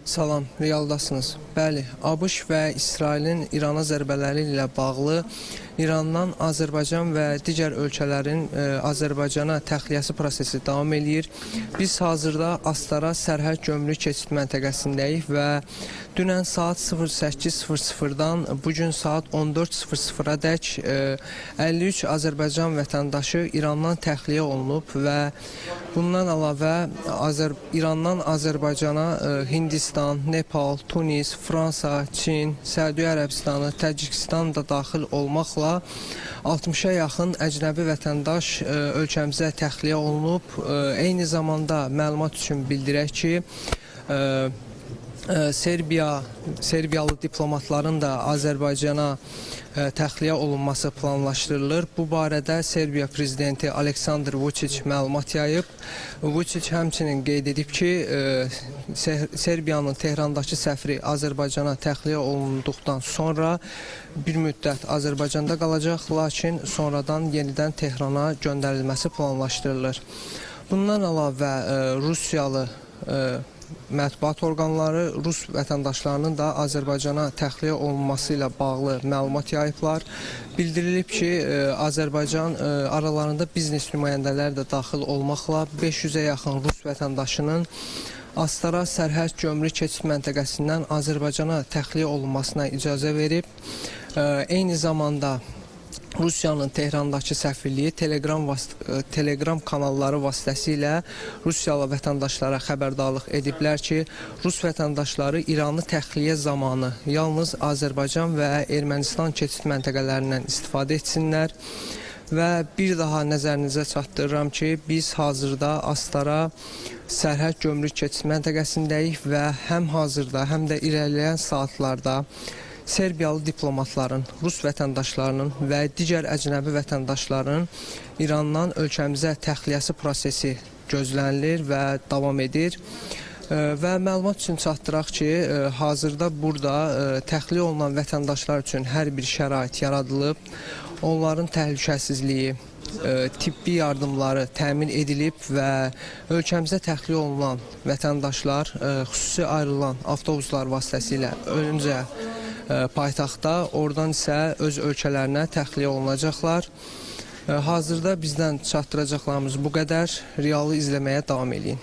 Salam, realdasınız. Bəli, ABŞ və İsrailin İrana zərbələri ilə bağlı İrandan Azərbaycan və digər ölkələrin Azərbaycana təxliyəsi prosesi davam eləyir. Biz hazırda Astara sərhəd gömrük keçid məntəqəsindəyik və dünən saat 08:00-dan bugün saat 14:00-a dək 53 Azərbaycan vətəndaşı İrandan təxliyə olunub və bundan əlavə İrandan Azərbaycana Hindistan, Nepal, Tunis, Fransa, Çin, Səudiyyə Ərəbistanı, Təcikistan da daxil olmaqla 60-a yaxın əcnəbi vətəndaş ölkəmizə təxliyə olunub. Eyni zamanda məlumat üçün bildirək ki, Serbiyalı diplomatların da Azərbaycana təxliyə olunması planlaşdırılır. Bu barədə Serbiya prezidenti Aleksandr Vučić məlumat yayıb. Vučić həmçinin qeyd edib ki, Serbiyanın Tehrandakı səfiri Azərbaycana təxliyə olunduqdan sonra bir müddət Azərbaycanda qalacaq, lakin sonradan yenidən Tehrana göndərilməsi planlaşdırılır. Bundan əlavə Rusiyalı mətbuat orqanları Rus vətəndaşlarının da Azərbaycana təxliyə olunması ilə bağlı məlumat yayıblar. Bildirilib ki, Azərbaycan aralarında biznes nümayəndələri də daxil olmaqla 500-ə yaxın Rus vətəndaşının Astara sərhəd gömrük keçid məntəqəsindən Azərbaycana təxliyə olunmasına icazə verib. Eyni zamanda Rusiyanın Tehrandakı səfirliyi Telegram kanalları vasitəsilə Rusiyalı vətəndaşlara xəbərdarlıq ediblər ki, Rus vətəndaşları İranı təxliyə zamanı yalnız Azərbaycan və Ermənistan keçid məntəqələrindən istifadə etsinlər. Və bir daha nəzərinizə çatdırıram ki, biz hazırda Astara sərhəd gömrük keçid məntəqəsindəyik və həm hazırda, həm də irəliləyən saatlarda Serbiyalı diplomatların, Rus vətəndaşlarının və digər əcnəbi vətəndaşların İrandan ölkəmizə təxliyəsi prosesi gözlənilir və davam edir. Və məlumat üçün çatdıraq ki, hazırda burada təxliyə olunan vətəndaşlar üçün hər bir şərait yaradılıb. Onların təhlükəsizliyi, tibbi yardımları təmin edilib və ölkəmizə təxliyə olunan vətəndaşlar xüsusi ayrılan avtobuslar vasitəsilə öncə paytaxtda, oradan isə öz ölkələrinə təxliyə olunacaqlar. Hazırda bizdən çatdıracaqlarımız bu qədər. Realı izləməyə davam edin.